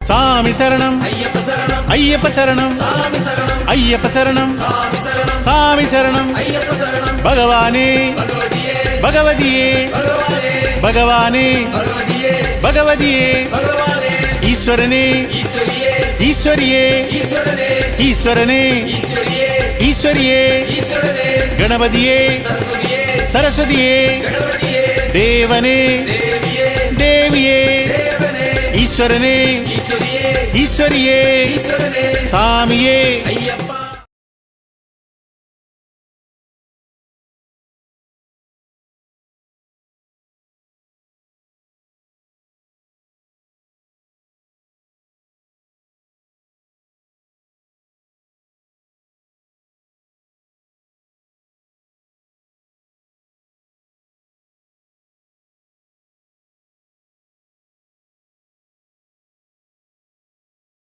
சாமி சரணம் ஐயப்ப சரணம் ஐயப்ப சரணம் சாமி சரணம் பகவானே பகவதியே பகவானே பகவதியே ஈஸ்வரனே ஈஸ்வரியே ஈஸ்வரனே ஈஸ்வரியே கணபதியே சரஸ்வதியே தேவனே தேவியே ஈஸ்வரனே ஈஸ்வரியே சாமியே